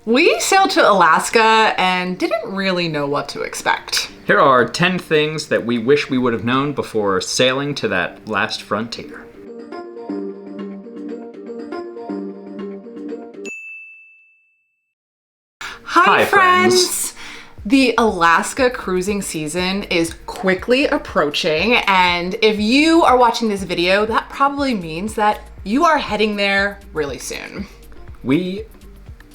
We sailed to Alaska and didn't really know what to expect. Here are 10 things that we wish we would have known before sailing to that last frontier. Hi, friends! The Alaska cruising season is quickly approaching, and if you are watching this video, that probably means that you are heading there really soon. We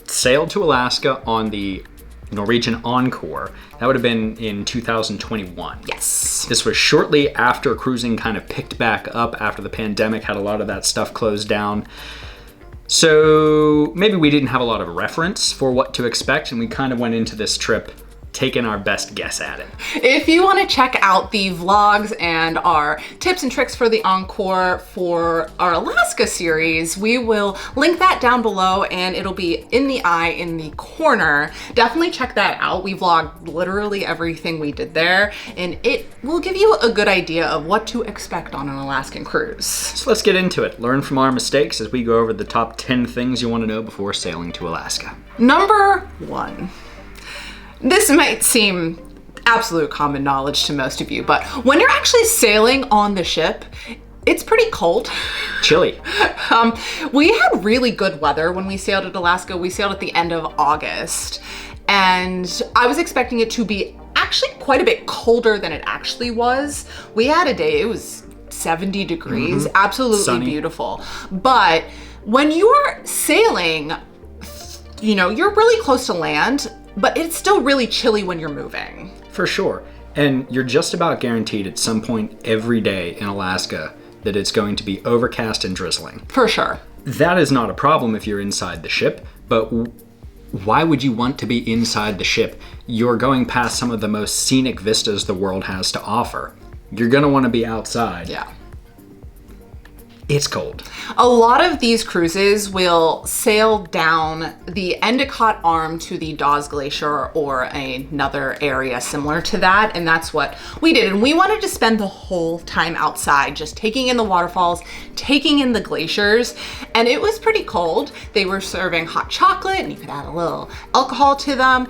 sailed to Alaska on the Norwegian Encore. That would have been in 2021. Yes. This was shortly after cruising kind of picked back up after the pandemic, had a lot of that stuff closed down. So maybe we didn't have a lot of reference for what to expect, and we kind of went into this trip taking our best guess at it. If you want to check out the vlogs and our tips and tricks for the Encore for our Alaska series, we will link that down below and it'll be in the eye in the corner. Definitely check that out. We vlogged literally everything we did there, and it will give you a good idea of what to expect on an Alaskan cruise. So let's get into it. Learn from our mistakes as we go over the top 10 things you want to know before sailing to Alaska. Number 1. This might seem absolute common knowledge to most of you, but when you're actually sailing on the ship, it's pretty cold. Chilly. We had really good weather when we sailed at Alaska. We sailed at the end of August, and I was expecting it to be actually quite a bit colder than it actually was. We had a day, it was 70 degrees, absolutely sunny. Beautiful. But when you're sailing, you know, you're really close to land, but it's still really chilly when you're moving. For sure. And you're just about guaranteed at some point every day in Alaska that it's going to be overcast and drizzling. For sure. That is not a problem if you're inside the ship, but why would you want to be inside the ship? You're going past some of the most scenic vistas the world has to offer. You're gonna want to be outside. Yeah. It's cold. A lot of these cruises will sail down the Endicott Arm to the Dawes Glacier or another area similar to that, and that's what we did. And we wanted to spend the whole time outside, just taking in the waterfalls, taking in the glaciers, and it was pretty cold. They were serving hot chocolate, and you could add a little alcohol to them.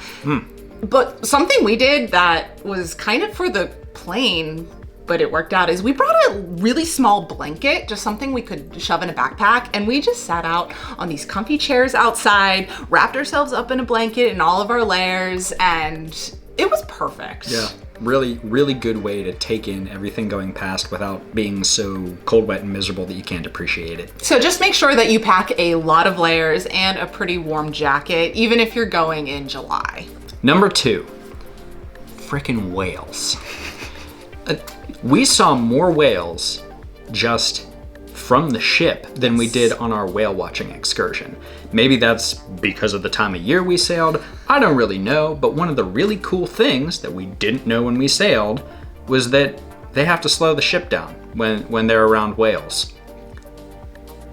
But something we did that was kind of for the plane, but it worked out, is we brought a really small blanket, just something we could shove in a backpack, and we just sat out on these comfy chairs outside, wrapped ourselves up in a blanket in all of our layers, and it was perfect. Yeah, really, really good way to take in everything going past without being so cold, wet, and miserable that you can't appreciate it. So just make sure that you pack a lot of layers and a pretty warm jacket, even if you're going in July. Number 2, frickin' whales. We saw more whales just from the ship than we did on our whale watching excursion. Maybe that's because of the time of year we sailed. I don't really know, but one of the really cool things that we didn't know when we sailed was that they have to slow the ship down when they're around whales,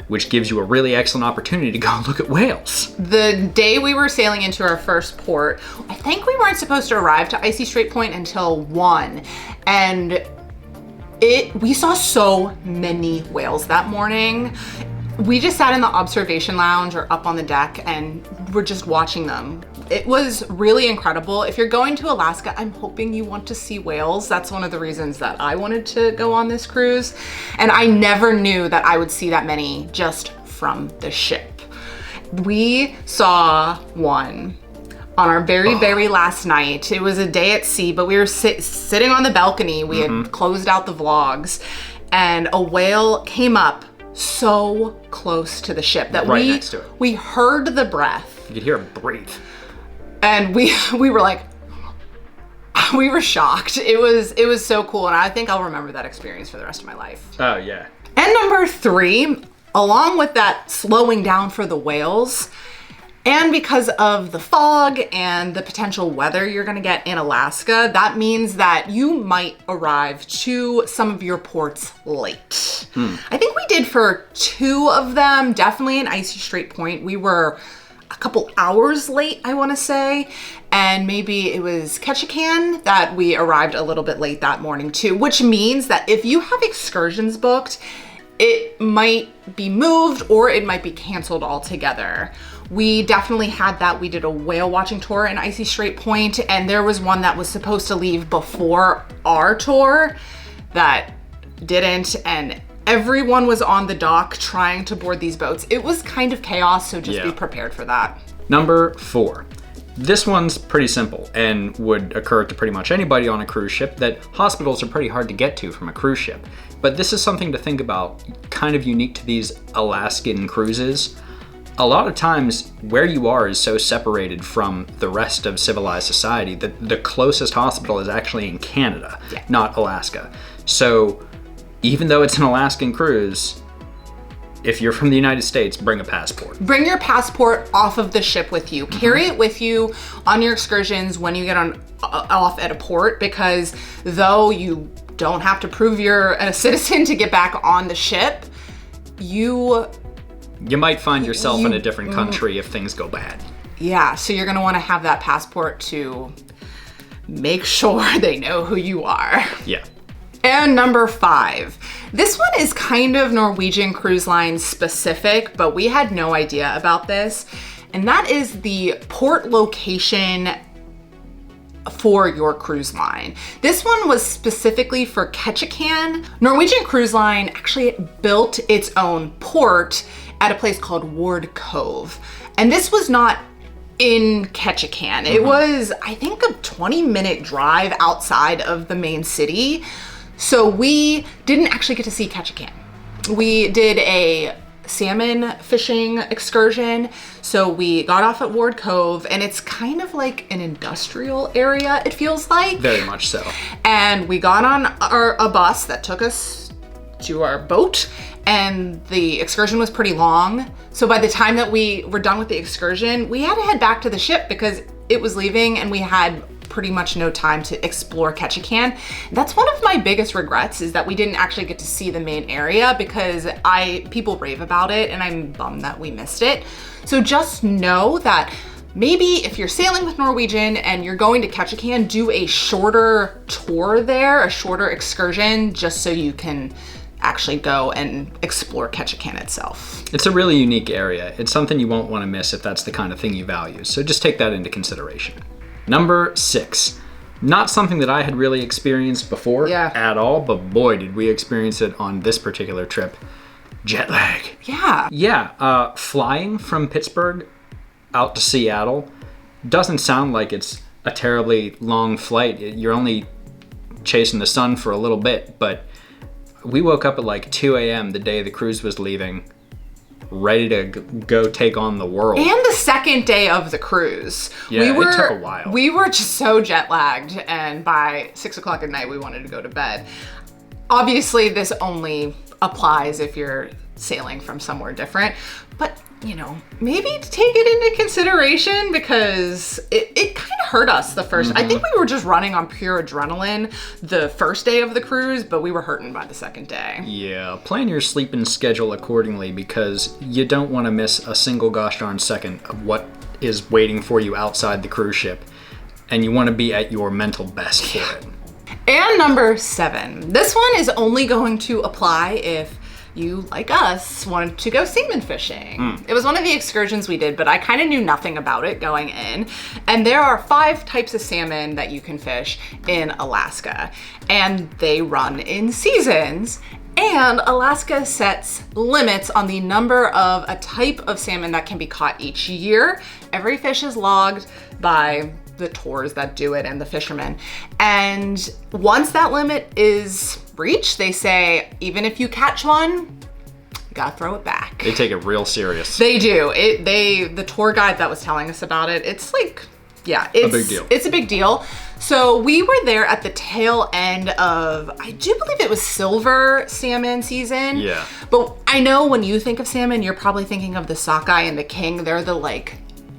which gives you a really excellent opportunity to go look at whales. The day we were sailing into our first port, I think we weren't supposed to arrive to Icy Strait Point until 1, and we saw so many whales that morning. We just sat in the observation lounge or up on the deck and we're just watching them. It was really incredible. If you're going to Alaska, I'm hoping you want to see whales. That's one of the reasons that I wanted to go on this cruise. And I never knew that I would see that many just from the ship. We saw one on our very last night. It was a day at sea, but we were sitting on the balcony. We had closed out the vlogs, and a whale came up so close to the ship that right next to it. We heard the breath. You could hear it breathe. And we were like, we were shocked. It was so cool, and I think I'll remember that experience for the rest of my life. Oh yeah. And number 3, along with that slowing down for the whales, and because of the fog and the potential weather you're gonna get in Alaska, that means that you might arrive to some of your ports late. I think we did for 2 of them, definitely in Icy Strait Point. We were a couple hours late, I wanna say, and maybe it was Ketchikan that we arrived a little bit late that morning too, which means that if you have excursions booked, it might be moved or it might be canceled altogether. we definitely had that. We did a whale watching tour in Icy Strait Point, and there was one that was supposed to leave before our tour that didn't, and everyone was on the dock trying to board these boats. It was kind of chaos, so just be prepared for that. Number 4. This one's pretty simple and would occur to pretty much anybody on a cruise ship, that hospitals are pretty hard to get to from a cruise ship. But this is something to think about, kind of unique to these Alaskan cruises. A lot of times where you are is so separated from the rest of civilized society that the closest hospital is actually in Canada, not Alaska. So even though it's an Alaskan cruise, if you're from the United States, bring a passport. Bring your passport off of the ship with you. Carry it with you on your excursions when you get off at a port, because though you don't have to prove you're a citizen to get back on the ship, you might find yourself in a different country if things go bad. Yeah, so you're gonna wanna have that passport to make sure they know who you are. Yeah. And number 5. This one is kind of Norwegian Cruise Line specific, but we had no idea about this. And that is the port location for your cruise line. This one was specifically for Ketchikan. Norwegian Cruise Line actually built its own port at a place called Ward Cove. And this was not in Ketchikan. It was, I think, a 20-minute drive outside of the main city. So we didn't actually get to see Ketchikan. We did a salmon fishing excursion. So we got off at Ward Cove, and it's kind of like an industrial area, it feels like. Very much so. And we got on a bus that took us to our boat, and the excursion was pretty long. So by the time that we were done with the excursion, we had to head back to the ship because it was leaving, and we had pretty much no time to explore Ketchikan. That's one of my biggest regrets, is that we didn't actually get to see the main area, because people rave about it, and I'm bummed that we missed it. So just know that maybe if you're sailing with Norwegian and you're going to Ketchikan, do a shorter tour there, a shorter excursion, just so you can actually go and explore Ketchikan itself. It's a really unique area. It's something you won't want to miss if that's the kind of thing you value. So just take that into consideration. Number 6. Not something that I had really experienced before at all, but boy, did we experience it on this particular trip. Jet lag. Yeah. Yeah, flying from Pittsburgh out to Seattle doesn't sound like it's a terribly long flight. You're only chasing the sun for a little bit, but we woke up at like 2 a.m. the day the cruise was leaving, ready to go take on the world. And the second day of the cruise. Yeah, it took a while. We were just so jet lagged, and by 6 o'clock at night, we wanted to go to bed. Obviously, this only applies if you're sailing from somewhere different, but maybe take it into consideration, because it kind of hurt us the first. I think we were just running on pure adrenaline the first day of the cruise, but we were hurting by the second day. Yeah, plan your sleeping schedule accordingly, because you don't want to miss a single gosh darn second of what is waiting for you outside the cruise ship, and you want to be at your mental best for it. And number 7. This one is only going to apply if you, like us, wanted to go salmon fishing. It was one of the excursions we did, but I kind of knew nothing about it going in. And there are 5 types of salmon that you can fish in Alaska, and they run in seasons. And Alaska sets limits on the number of a type of salmon that can be caught each year. Every fish is logged by the tours that do it and the fishermen. And once that limit is reached, they say, even if you catch one, you gotta throw it back. They take it real serious. They do. The tour guide that was telling us about it, it's like, it's a big deal. It's a big deal. So we were there at the tail end of, I do believe it was silver salmon season. Yeah. But I know when you think of salmon, you're probably thinking of the sockeye and the king. They're the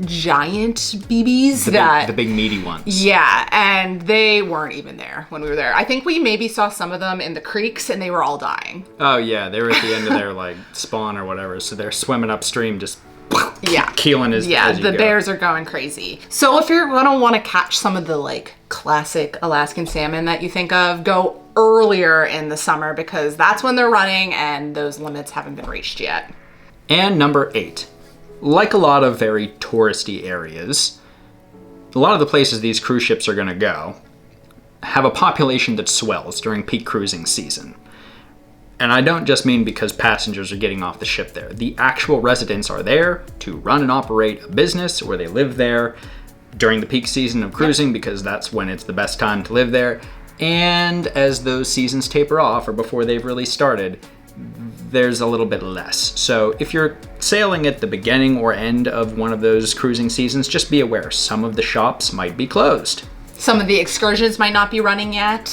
giant BBs, the big meaty ones. Yeah, and they weren't even there when we were there. I think we maybe saw some of them in the creeks, and they were all dying. Oh yeah, they were at the end of their spawn or whatever, so they're swimming upstream, just keeling as you the go. bears are going crazy. So if you're gonna want to catch some of the classic Alaskan salmon that you think of, go earlier in the summer, because that's when they're running and those limits haven't been reached yet. And number 8. like a lot of very touristy areas, a lot of the places these cruise ships are going to go have a population that swells during peak cruising season. And I don't just mean because passengers are getting off the ship there. The actual residents are there to run and operate a business, or they live there during the peak season of cruising because that's when it's the best time to live there. And as those seasons taper off, or before they've really started, there's a little bit less. So if you're sailing at the beginning or end of one of those cruising seasons, just be aware some of the shops might be closed. Some of the excursions might not be running yet.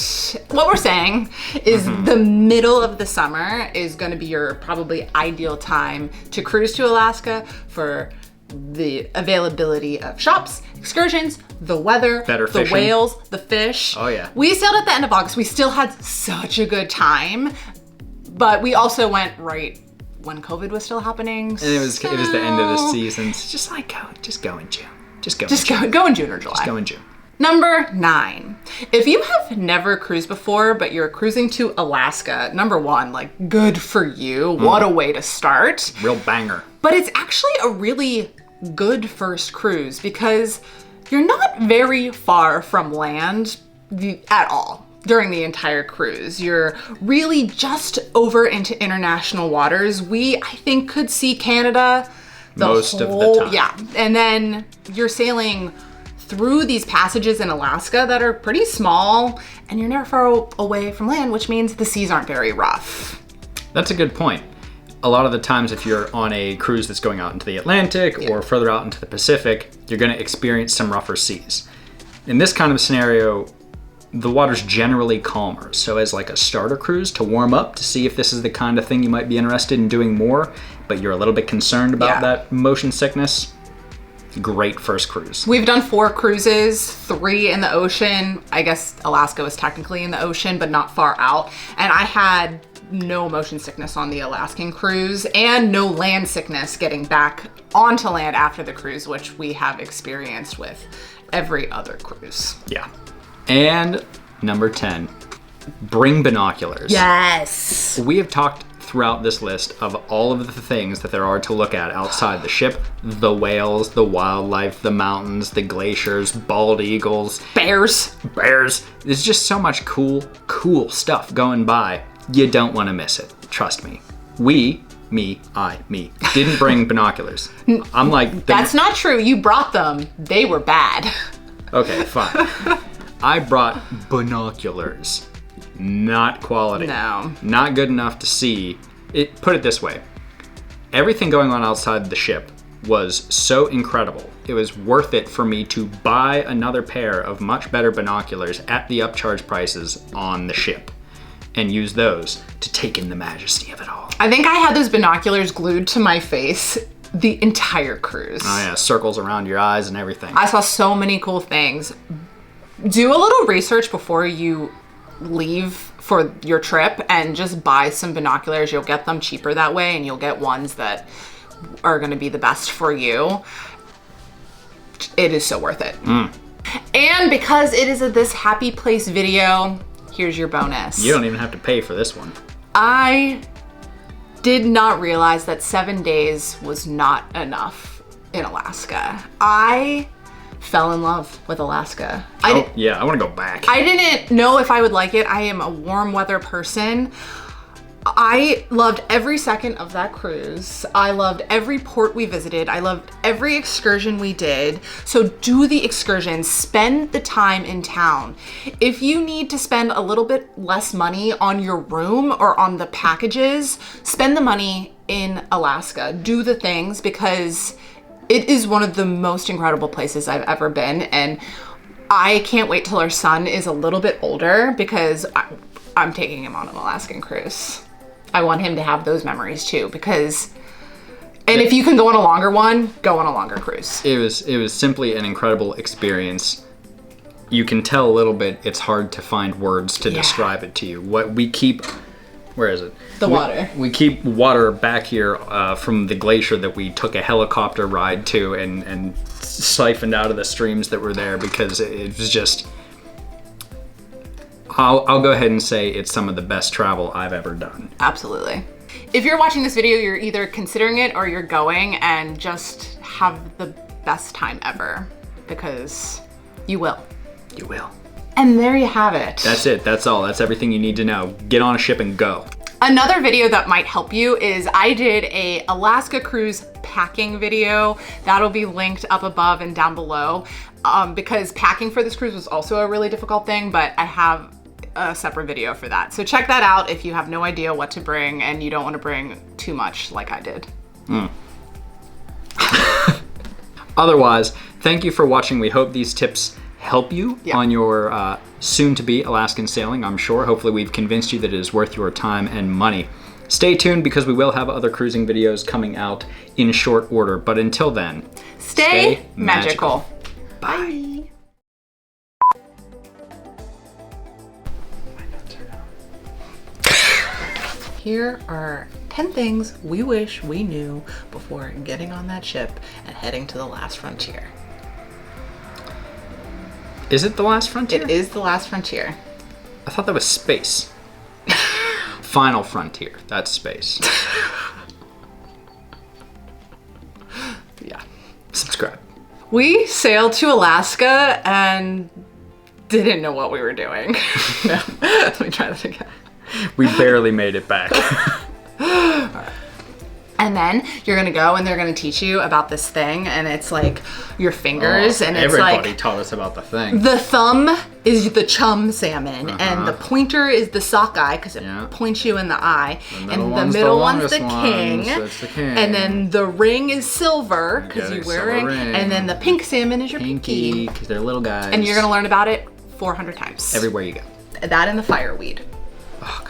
What we're saying is the middle of the summer is going to be your probably ideal time to cruise to Alaska for the availability of shops, excursions, the weather, Better the fishing. whales, the fish. Oh, yeah. We sailed at the end of August. We still had such a good time, but we also went right when COVID was still happening. And it was the end of the season. So just go in June. Go in June or July. Just go in June. Number 9. If you have never cruised before, but you're cruising to Alaska, number 1, like, good for you. What a way to start. Real banger. But it's actually a really good first cruise because you're not very far from land at all during the entire cruise. You're really just over into international waters. We, I think, could see Canada Most of the time. Yeah. And then you're sailing through these passages in Alaska that are pretty small, and you're never far away from land, which means the seas aren't very rough. That's a good point. A lot of the times if you're on a cruise that's going out into the Atlantic or further out into the Pacific, you're going to experience some rougher seas. In this kind of scenario, the water's generally calmer. So as like a starter cruise to warm up to see if this is the kind of thing you might be interested in doing more, but you're a little bit concerned about that motion sickness, great first cruise. We've done 4 cruises, 3 in the ocean. I guess Alaska was technically in the ocean, but not far out. And I had no motion sickness on the Alaskan cruise and no land sickness getting back onto land after the cruise, which we have experienced with every other cruise. Yeah. And number 10, bring binoculars. Yes. We have talked throughout this list of all of the things that there are to look at outside the ship. The whales, the wildlife, the mountains, the glaciers, bald eagles. Bears. There's just so much cool stuff going by. You don't want to miss it. Trust me. Me, didn't bring binoculars. I'm like... That's not true. You brought them. They were bad. Okay, fine. I brought binoculars. Not quality. No. Not good enough to see. Put it this way. Everything going on outside the ship was so incredible. It was worth it for me to buy another pair of much better binoculars at the upcharge prices on the ship and use those to take in the majesty of it all. I think I had those binoculars glued to my face the entire cruise. Oh yeah, circles around your eyes and everything. I saw so many cool things. Do a little research before you leave for your trip and just buy some binoculars. You'll get them cheaper that way, and you'll get ones that are going to be the best for you. It is so worth it. And because it is a This Happy Place video, here's your bonus. You don't even have to pay for this one. I did not realize that 7 days was not enough in Alaska. I fell in love with Alaska. I want to go back. I didn't know if I would like it. I am a warm weather person. I loved every second of that cruise. I loved every port we visited. I loved every excursion we did. So do the excursions, spend the time in town. If you need to spend a little bit less money on your room or on the packages, spend the money in Alaska. Do the things, because it is one of the most incredible places I've ever been. And I can't wait till our son is a little bit older, because I'm taking him on an Alaskan cruise. I want him to have those memories too, because, and if you can go on a longer one, go on a longer cruise. It was simply an incredible experience. You can tell a little bit, it's hard to find words to describe it to you. What we keep, where is it? The water. We keep water back here from the glacier that we took a helicopter ride to and siphoned out of the streams that were there, because it was just, I'll go ahead and say it's some of the best travel I've ever done. Absolutely. If you're watching this video, you're either considering it or you're going, and just have the best time ever, because you will. You will. And there you have it. That's it. That's all. That's everything you need to know. Get on a ship and go. Another video that might help you is I did a Alaska cruise packing video. That'll be linked up above and down below, because packing for this cruise was also a really difficult thing, but I have a separate video for that. So check that out if you have no idea what to bring and you don't want to bring too much like I did. Otherwise, thank you for watching. We hope these tips help you on your soon-to-be Alaskan sailing, I'm sure. Hopefully we've convinced you that it is worth your time and money. Stay tuned because we will have other cruising videos coming out in short order. But until then, stay magical. Bye. Here are 10 things we wish we knew before getting on that ship and heading to the last frontier. Is it the last frontier? It is the last frontier. I thought that was space. Final frontier. That's space. Yeah. Subscribe. We sailed to Alaska and didn't know what we were doing. No, let me try that again. We barely made it back. And then you're gonna go and they're gonna teach you about this thing, and it's like your fingers, and it's everybody like taught us about the thing. the thumb is the chum salmon, and the pointer is the sockeye because it points you in the eye, and the middle one's the king, so it's the king, and then the ring is silver because you wear a ring, and then the pink salmon is your pinky because they're little guys. And you're gonna learn about it 400 times everywhere you go. That and the fireweed. Oh,